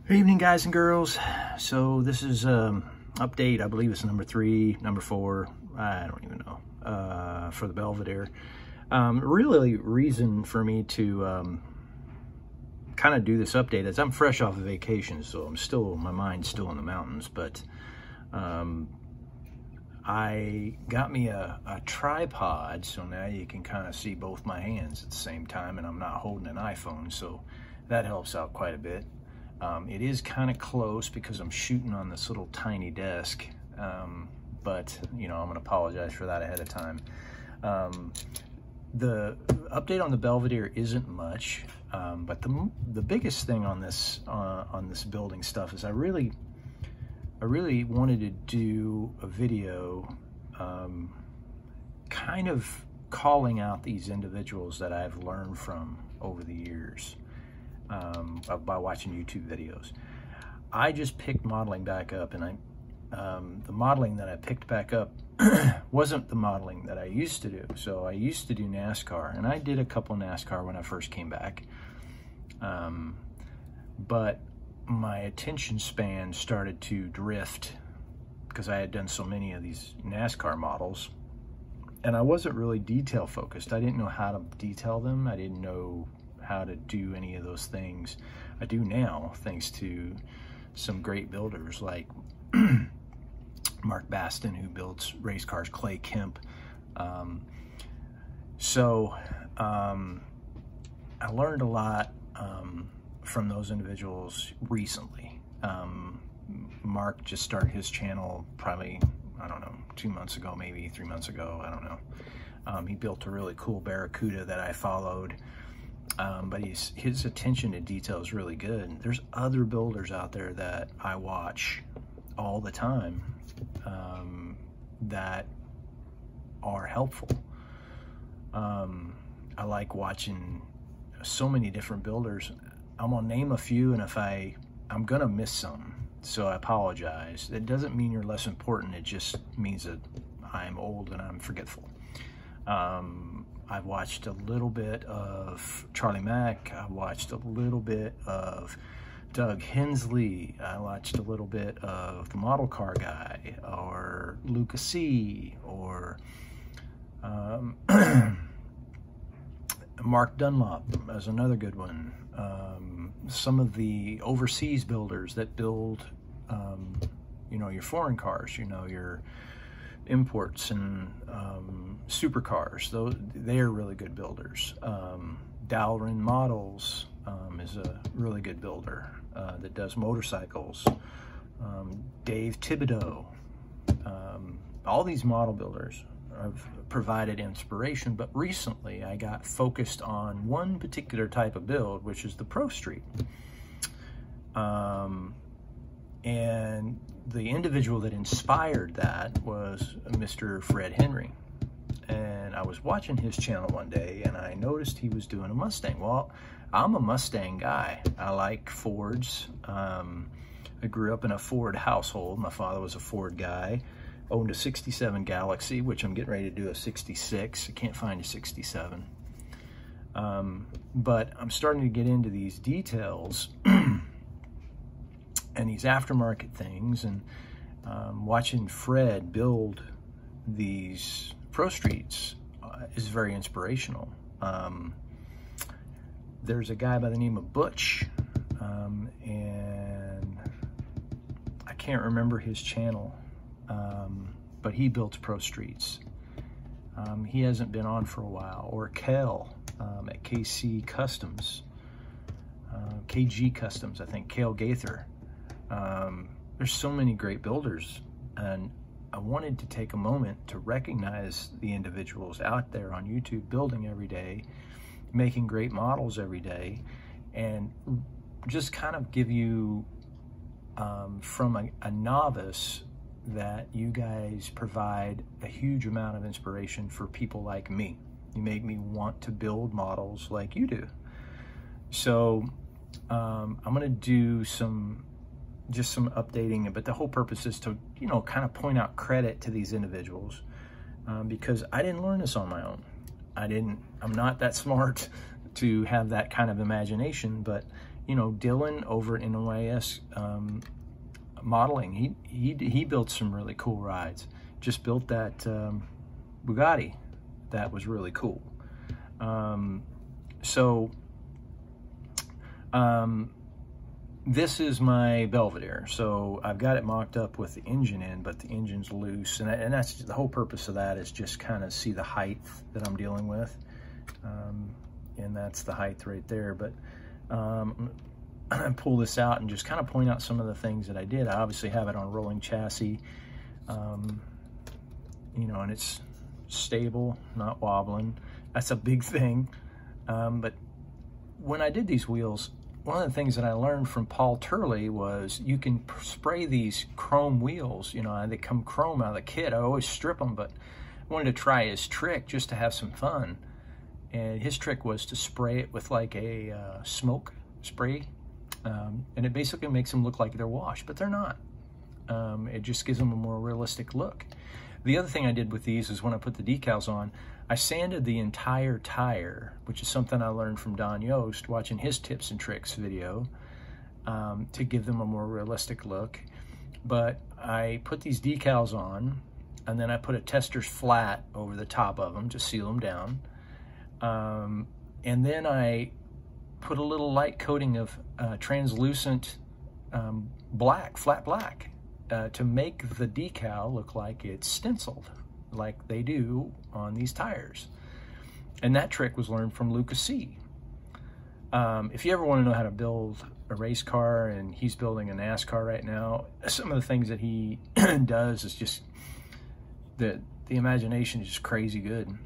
Good evening, guys and girls. So this is update, I believe it's number 3, number 4, I don't even know, for the Belvedere. Really reason for me to kind of do this update is I'm fresh off of vacation, so my mind's still in the mountains, but I got me a tripod, so now you can kind of see both my hands at the same time, and I'm not holding an iPhone, so that helps out quite a bit. It is kind of close because I'm shooting on this little tiny desk, but you know, I'm gonna apologize for that ahead of time. The update on the Belvedere isn't much, but the biggest thing on this building stuff is I really wanted to do a video kind of calling out these individuals that I've learned from over the years. By watching YouTube videos. I just picked modeling back up, and the modeling that I picked back up wasn't the modeling that I used to do. So I used to do NASCAR, and I did a couple NASCAR when I first came back. But my attention span started to drift because I had done so many of these NASCAR models, and I wasn't really detail focused. I didn't know how to detail them. I didn't know how to do any of those things. I do now, thanks to some great builders like Mark Baston, who builds race cars, Clay Kemp. I learned a lot from those individuals recently. Mark just started his channel probably, I don't know, 2 months ago, maybe 3 months ago, I don't know. He built a really cool Barracuda that I followed. But his attention to detail is really good. There's other builders out there that I watch all the time that are helpful. I like watching so many different builders. I'm gonna name a few, and if I'm gonna miss some, so I apologize. It doesn't mean you're less important. It just means that I'm old and I'm forgetful. I've watched a little bit of Charlie Mack. I watched a little bit of Doug Hensley. I watched a little bit of the Model Car Guy, or Lucas C, or Mark Dunlop as another good one. Some of the overseas builders that build, you know, your foreign cars, you know, your imports and supercars. They are really good builders. Dowrin Models is a really good builder that does motorcycles. Dave Thibodeau. All these model builders have provided inspiration, but recently I got focused on one particular type of build, which is the Pro Street. And the individual that inspired that was Mr. Fred Henry. And I was watching his channel one day, and I noticed he was doing a Mustang. Well, I'm a Mustang guy. I like Fords. I grew up in a Ford household. My father was a Ford guy. Owned a 67 Galaxy, which I'm getting ready to do a 66. I can't find a 67. But I'm starting to get into these details and these aftermarket things, and watching Fred build these Pro Streets is very inspirational. There's a guy by the name of Butch, and I can't remember his channel, but he builds Pro Streets. He hasn't been on for a while. Or Kel at KC Customs, KG Customs, I think, Cale Gaither. There's so many great builders, and I wanted to take a moment to recognize the individuals out there on YouTube building every day, making great models every day, and just kind of give you, from a novice, that you guys provide a huge amount of inspiration for people like me. You make me want to build models like you do. So I'm gonna do just some updating, but the whole purpose is to, you know, kind of point out credit to these individuals, because I didn't learn this on my own. I'm not that smart to have that kind of imagination, but you know, Dylan over at NYS Modeling, he built some really cool rides. Just built that Bugatti that was really cool. This is my Belvedere. So I've got it mocked up with the engine in, but the engine's loose. And that's the whole purpose of that, is just kind of see the height that I'm dealing with. And that's the height right there. But pull this out and just kind of point out some of the things that I did. I obviously have it on rolling chassis, you know, and it's stable, not wobbling. That's a big thing. But when I did these wheels, one of the things that I learned from Paul Turley was you can spray these chrome wheels, you know, they come chrome out of the kit. I always strip them, but I wanted to try his trick just to have some fun. And his trick was to spray it with like a smoke spray. And it basically makes them look like they're washed, but they're not. It just gives them a more realistic look. The other thing I did with these is when I put the decals on, I sanded the entire tire, which is something I learned from Don Yost watching his tips and tricks video, to give them a more realistic look. But I put these decals on, and then I put a tester's flat over the top of them to seal them down. And then I put a little light coating of translucent black, flat black, to make the decal look like it's stenciled, like they do on these tires. And that trick was learned from Lucas C. If you ever want to know how to build a race car, and he's building a NASCAR right now, some of the things that he does is just, the imagination is just crazy good.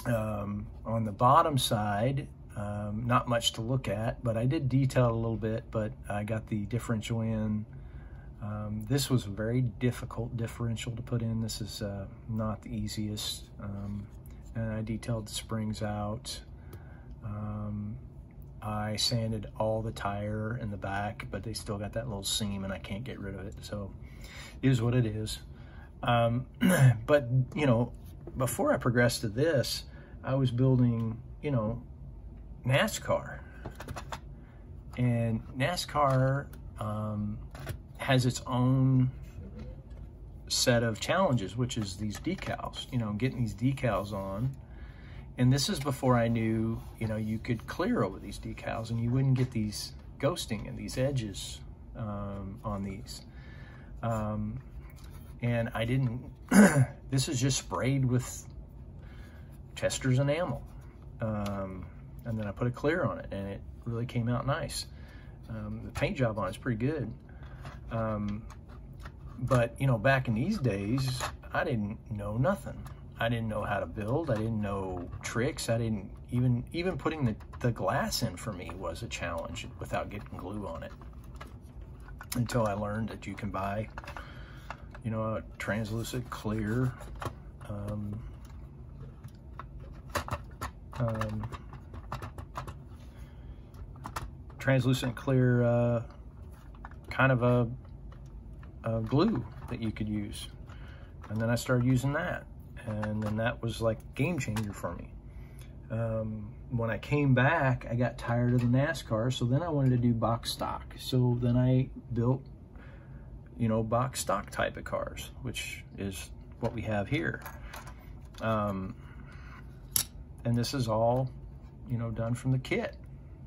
On the bottom side, not much to look at, but I did detail it a little bit, but I got the differential in. This was a very difficult differential to put in. This is not the easiest. And I detailed the springs out. I sanded all the tire in the back, but they still got that little seam and I can't get rid of it. So it is what it is. But, you know, before I progressed to this, I was building, you know, NASCAR. And NASCAR has its own set of challenges, which is these decals, you know, getting these decals on. And this is before I knew, you know, you could clear over these decals and you wouldn't get these ghosting and these edges on these. And I didn't, this is just sprayed with Chester's enamel. And then I put a clear on it and it really came out nice. The paint job on it's pretty good. But, you know, back in these days, I didn't know nothing. I didn't know how to build. I didn't know tricks. I didn't even putting the glass in for me was a challenge without getting glue on it. Until I learned that you can buy, you know, a translucent clear kind of a glue that you could use. And then I started using that. And then that was like a game changer for me. When I came back, I got tired of the NASCAR, so then I wanted to do box stock. So then I built, you know, box stock type of cars, which is what we have here. And this is all, you know, done from the kit.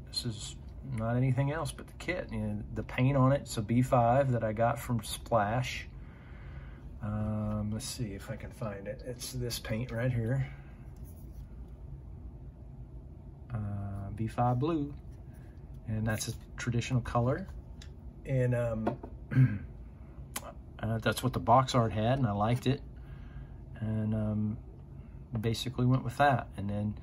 This is not anything else but the kit. You know, the paint on it's a B5 that I got from Splash. Let's see if I can find it. It's this paint right here. B5 blue. And that's a traditional color. And that's what the box art had, and I liked it. And basically went with that. And then,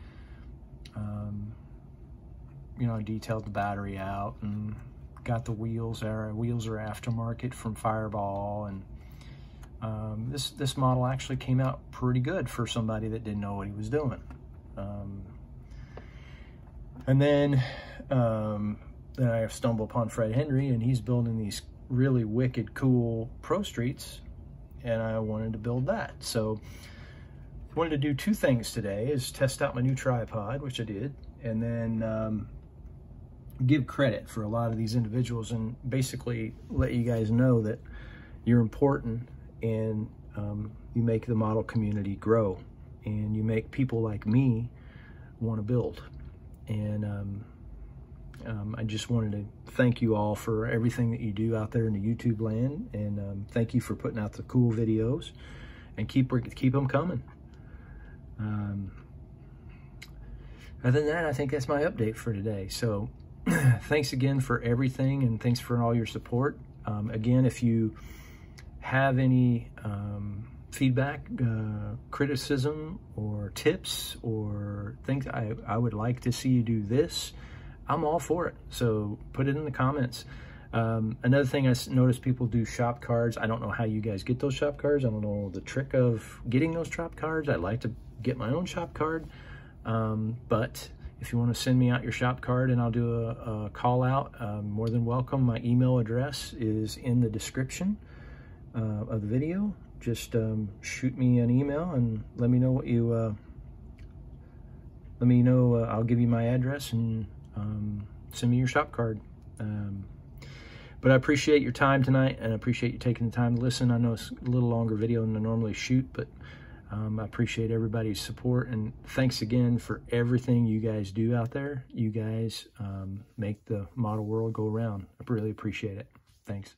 you know, I detailed the battery out and got the wheels. Our wheels are aftermarket from Fireball, and this model actually came out pretty good for somebody that didn't know what he was doing. And then I stumbled upon Fred Henry, and he's building these really wicked cool Pro Streets, and I wanted to build that. So wanted to do two things today, is test out my new tripod, which I did, and then give credit for a lot of these individuals and basically let you guys know that you're important, and you make the model community grow, and you make people like me want to build. And I just wanted to thank you all for everything that you do out there in the YouTube land, and thank you for putting out the cool videos, and keep them coming. Other than that, I think that's my update for today. So thanks again for everything, and thanks for all your support. Again, if you have any feedback, criticism, or tips, or things I would like to see you do this, I'm all for it. So put it in the comments. Another thing, I noticed people do shop cards. I don't know how you guys get those shop cards. I don't know the trick of getting those shop cards. I'd like to get my own shop card. But if you want to send me out your shop card and I'll do a call out, more than welcome. My email address is in the description of the video. Just shoot me an email and let me know what you, let me know. I'll give you my address, and send me your shop card. But I appreciate your time tonight, and I appreciate you taking the time to listen. I know it's a little longer video than I normally shoot, but I appreciate everybody's support, and thanks again for everything you guys do out there. You guys make the model world go around. I really appreciate it. Thanks.